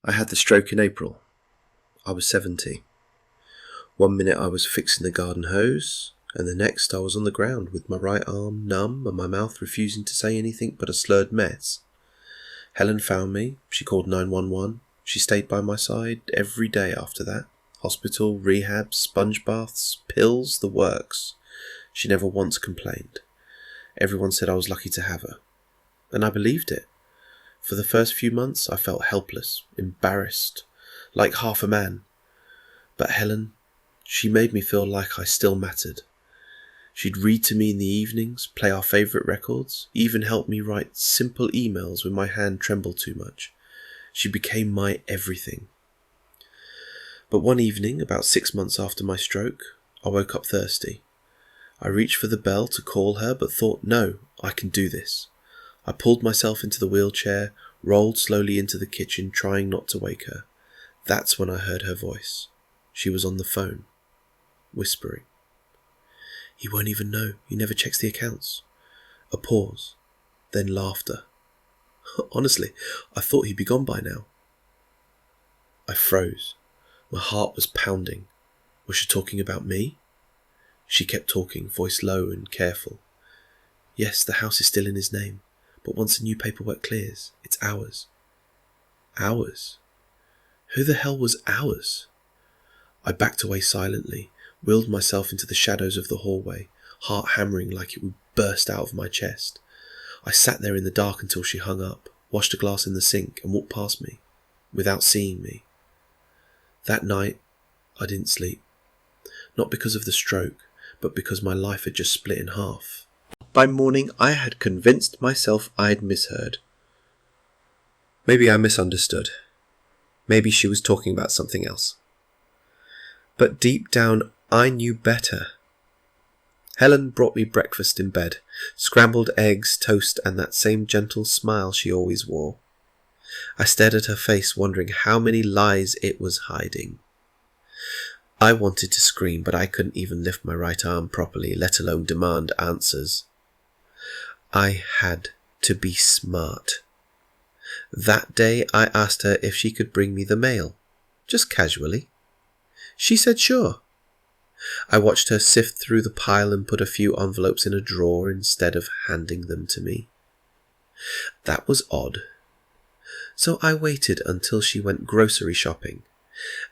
I had the stroke in April. I was 70. One minute I was fixing the garden hose, and the next I was on the ground with my right arm numb and my mouth refusing to say anything but a slurred mess. Helen found me. She called 911. She stayed by my side every day after that. Hospital, rehab, sponge baths, pills, the works. She never once complained. Everyone said I was lucky to have her. And I believed it. For the first few months I felt helpless, embarrassed, like half a man. But Helen, she made me feel like I still mattered. She'd read to me in the evenings, play our favourite records, even help me write simple emails when my hand trembled too much. She became my everything. But one evening, about 6 months after my stroke, I woke up thirsty. I reached for the bell to call her, but thought, no, I can do this. I pulled myself into the wheelchair, rolled slowly into the kitchen, trying not to wake her. That's when I heard her voice. She was on the phone, whispering. He won't even know. He never checks the accounts. A pause, then laughter. Honestly, I thought he'd be gone by now. I froze. My heart was pounding. Was she talking about me? She kept talking, voice low and careful. Yes, the house is still in his name, but once the new paperwork clears, it's ours. Ours? Who the hell was ours? I backed away silently, willed myself into the shadows of the hallway, heart hammering like it would burst out of my chest. I sat there in the dark until she hung up, washed a glass in the sink and walked past me, without seeing me. That night, I didn't sleep. Not because of the stroke, but because my life had just split in half. By morning, I had convinced myself I'd misheard. Maybe I misunderstood. Maybe she was talking about something else. But deep down, I knew better. Helen brought me breakfast in bed, scrambled eggs, toast, and that same gentle smile she always wore. I stared at her face, wondering how many lies it was hiding. I wanted to scream, but I couldn't even lift my right arm properly, let alone demand answers. I had to be smart. That day I asked her if she could bring me the mail, just casually. She said sure. I watched her sift through the pile and put a few envelopes in a drawer instead of handing them to me. That was odd. So I waited until she went grocery shopping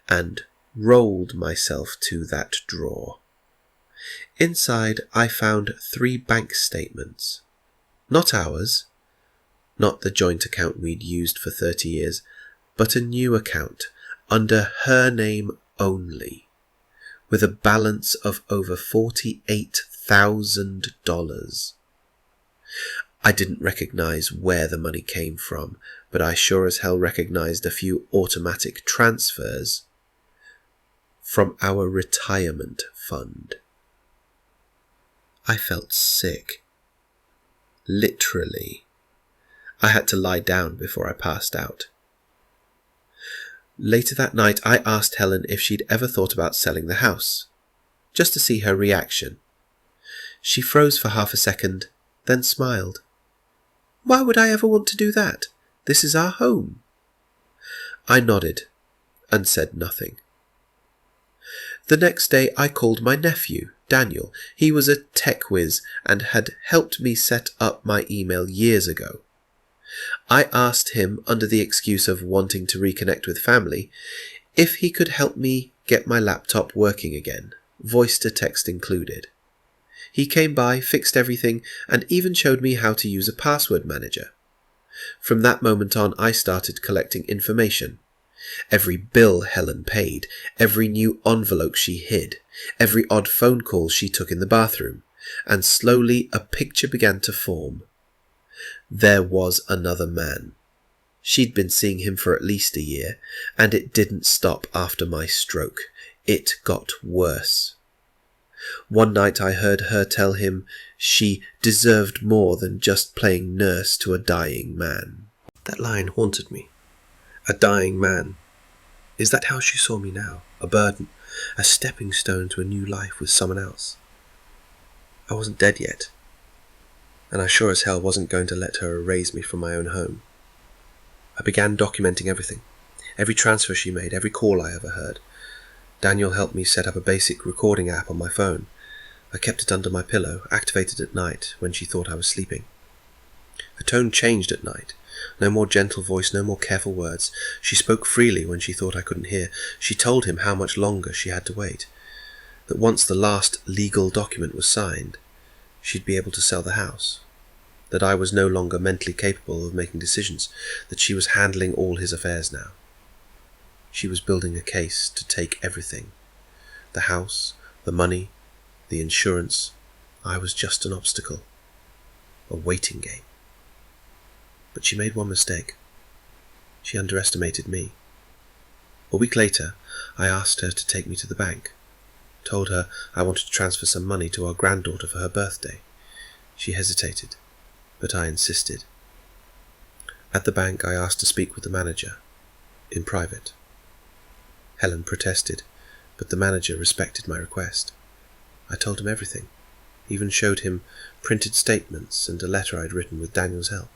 and rolled myself to that drawer. Inside I found 3 bank statements. Not ours, not the joint account we'd used for 30 years, but a new account under her name only, with a balance of over $48,000. I didn't recognize where the money came from, but I sure as hell recognized a few automatic transfers from our retirement fund. I felt sick. Literally. I had to lie down before I passed out. Later that night, I asked Helen if she'd ever thought about selling the house, just to see her reaction. She froze for half a second, then smiled. Why would I ever want to do that? This is our home. I nodded and said nothing. The next day I called my nephew, Daniel. He was a tech whiz and had helped me set up my email years ago. I asked him, under the excuse of wanting to reconnect with family, if he could help me get my laptop working again, voice to text included. He came by, fixed everything, and even showed me how to use a password manager. From that moment on, I started collecting information. Every bill Helen paid, every new envelope she hid, every odd phone call she took in the bathroom, and slowly a picture began to form. There was another man. She'd been seeing him for at least a year, and it didn't stop after my stroke. It got worse. One night I heard her tell him she deserved more than just playing nurse to a dying man. That line haunted me. A dying man. Is that how she saw me now? A burden, a stepping stone to a new life with someone else? I wasn't dead yet, and I sure as hell wasn't going to let her erase me from my own home. I began documenting everything. Every transfer she made, every call I overheard. Daniel helped me set up a basic recording app on my phone. I kept it under my pillow, activated at night when she thought I was sleeping. Her tone changed at night. No more gentle voice, no more careful words. She spoke freely when she thought I couldn't hear. She told him how much longer she had to wait. That once the last legal document was signed, she'd be able to sell the house. That I was no longer mentally capable of making decisions. That she was handling all his affairs now. She was building a case to take everything. The house, the money, the insurance. I was just an obstacle. A waiting game. But she made one mistake. She underestimated me. A week later, I asked her to take me to the bank. Told her I wanted to transfer some money to our granddaughter for her birthday. She hesitated, but I insisted. At the bank, I asked to speak with the manager, in private. Helen protested, but the manager respected my request. I told him everything, even showed him printed statements and a letter I'd written with Daniel's help.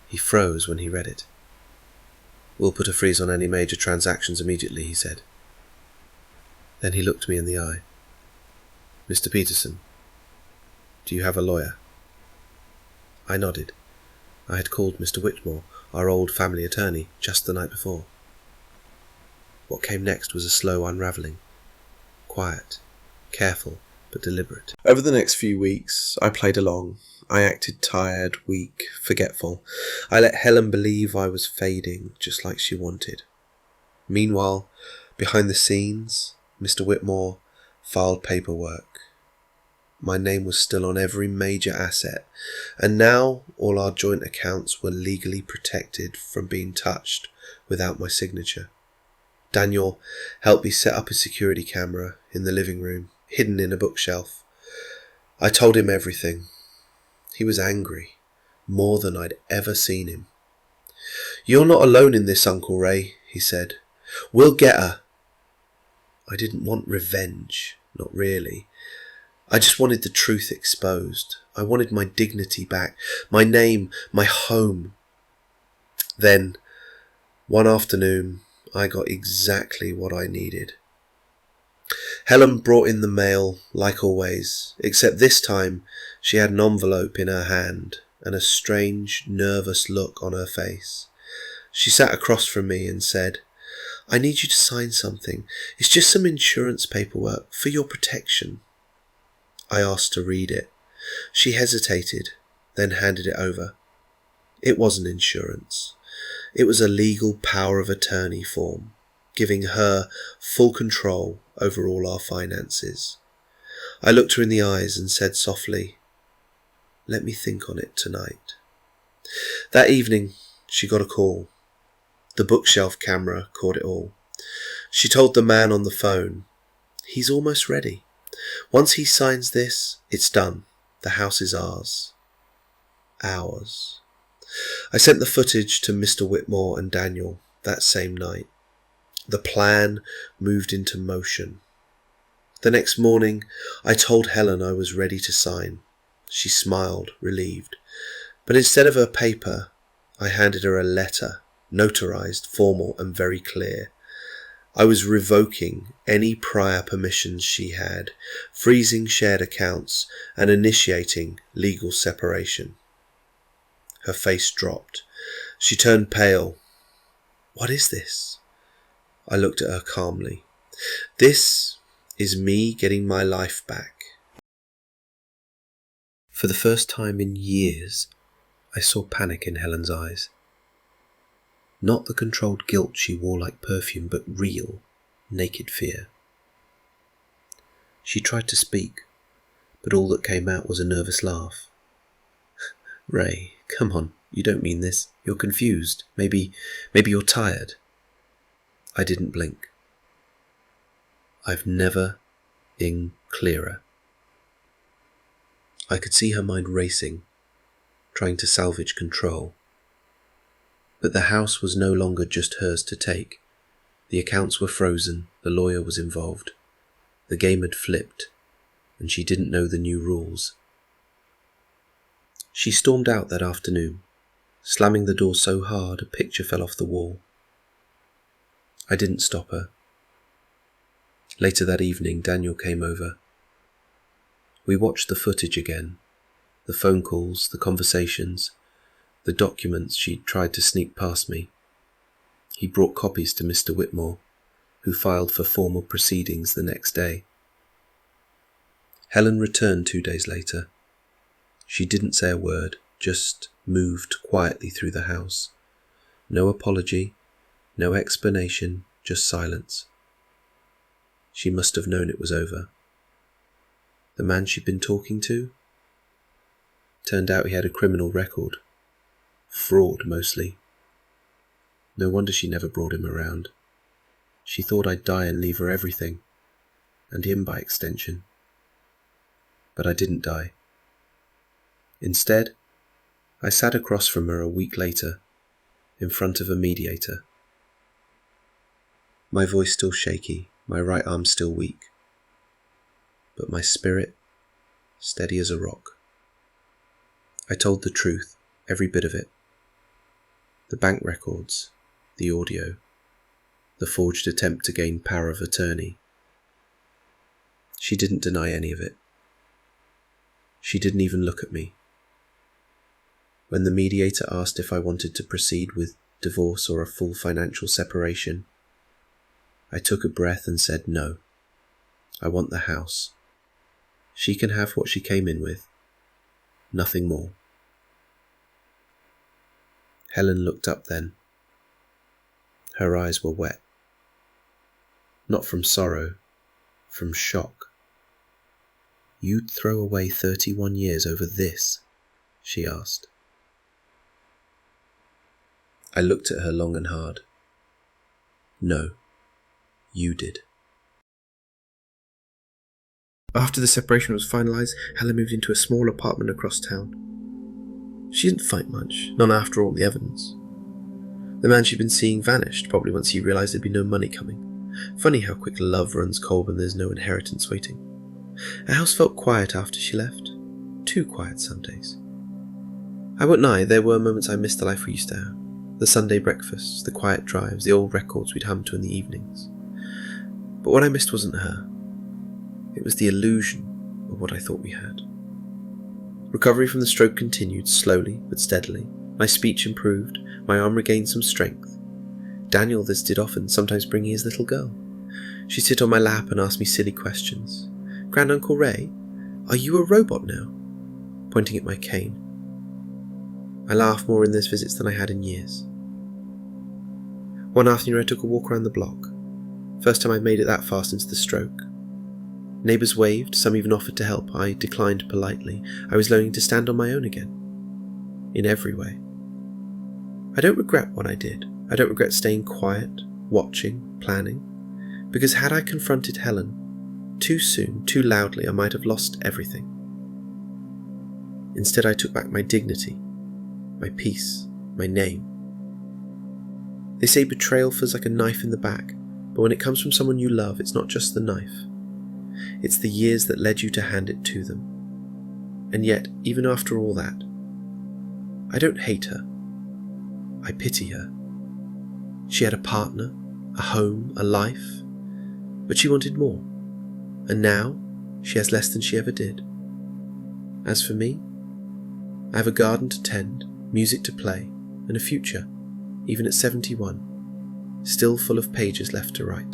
He froze when he read it. "We'll put a freeze on any major transactions immediately," he said. Then he looked me in the eye. "Mr. Peterson, do you have a lawyer?" I nodded. I had called Mr. Whitmore, our old family attorney, just the night before. What came next was a slow unravelling. Quiet, careful, but deliberate. Over the next few weeks, I played along. I acted tired, weak, forgetful. I let Helen believe I was fading, just like she wanted. Meanwhile, behind the scenes, Mr. Whitmore filed paperwork. My name was still on every major asset, and now all our joint accounts were legally protected from being touched without my signature. Daniel helped me set up a security camera in the living room, hidden in a bookshelf. I told him everything. He was angry, more than I'd ever seen him. "You're not alone in this, Uncle Ray," he said. "We'll get her." I didn't want revenge, not really. I just wanted the truth exposed. I wanted my dignity back, my name, my home. Then, one afternoon, I got exactly what I needed. Helen brought in the mail, like always, except this time she had an envelope in her hand and a strange, nervous look on her face. She sat across from me and said, "I need you to sign something. It's just some insurance paperwork for your protection." I asked to read it. She hesitated, then handed it over. It wasn't insurance. It was a legal power of attorney form, giving her full control over all our finances. I looked her in the eyes and said softly, "Let me think on it tonight." That evening, she got a call. The bookshelf camera caught it all. She told the man on the phone, "He's almost ready. Once he signs this, it's done. The house is ours." Ours. I sent the footage to Mr. Whitmore and Daniel that same night. The plan moved into motion. The next morning, I told Helen I was ready to sign. She smiled, relieved. But instead of her paper, I handed her a letter, notarized, formal, and very clear. I was revoking any prior permissions she had, freezing shared accounts, and initiating legal separation. Her face dropped. She turned pale. "What is this?" I looked at her calmly. "This is me getting my life back." For the first time in years, I saw panic in Helen's eyes. Not the controlled guilt she wore like perfume, but real, naked fear. She tried to speak, but all that came out was a nervous laugh. "Ray, come on, you don't mean this. You're confused. Maybe you're tired." I didn't blink. I've never been clearer. I could see her mind racing, trying to salvage control. But the house was no longer just hers to take. The accounts were frozen, the lawyer was involved. The game had flipped, and she didn't know the new rules. She stormed out that afternoon, slamming the door so hard a picture fell off the wall. I didn't stop her. Later that evening, Daniel came over. We watched the footage again, the phone calls, the conversations, the documents she'd tried to sneak past me. He brought copies to Mr. Whitmore, who filed for formal proceedings the next day. Helen returned 2 days later. She didn't say a word, just moved quietly through the house. No apology, no explanation, just silence. She must have known it was over. The man she'd been talking to? Turned out he had a criminal record. Fraud, mostly. No wonder she never brought him around. She thought I'd die and leave her everything, and him by extension. But I didn't die. Instead, I sat across from her a week later, in front of a mediator. My voice still shaky, my right arm still weak, but my spirit steady as a rock. I told the truth, every bit of it. The bank records, the audio, the forged attempt to gain power of attorney. She didn't deny any of it. She didn't even look at me. When the mediator asked if I wanted to proceed with divorce or a full financial separation, I took a breath and said no. I want the house. She can have what she came in with. Nothing more. Helen looked up then. Her eyes were wet. Not from sorrow, from shock. "You'd throw away 31 years over this?" she asked. I looked at her long and hard. "No, you did." After the separation was finalised, Helen moved into a small apartment across town. She didn't fight much, none after all the evidence. The man she'd been seeing vanished, probably once he realised there'd be no money coming. Funny how quick love runs cold when there's no inheritance waiting. Her house felt quiet after she left. Too quiet some days. I won't lie, there were moments I missed the life we used to have. The Sunday breakfasts, the quiet drives, the old records we'd hum to in the evenings. But what I missed wasn't her. It was the illusion of what I thought we had. Recovery from the stroke continued, slowly but steadily. My speech improved, my arm regained some strength. Daniel visited often, sometimes bringing his little girl. She'd sit on my lap and ask me silly questions. "Granduncle Ray, are you a robot now?" pointing at my cane. I laughed more in those visits than I had in years. One afternoon I took a walk around the block. First time I'd made it that fast into the stroke. Neighbours waved, some even offered to help. I declined politely. I was learning to stand on my own again. In every way. I don't regret what I did. I don't regret staying quiet, watching, planning. Because had I confronted Helen too soon, too loudly, I might have lost everything. Instead, I took back my dignity, my peace, my name. They say betrayal feels like a knife in the back, but when it comes from someone you love, it's not just the knife. It's the years that led you to hand it to them. And yet, even after all that, I don't hate her. I pity her. She had a partner, a home, a life, but she wanted more. And now, she has less than she ever did. As for me, I have a garden to tend, music to play, and a future, even at 71, still full of pages left to write.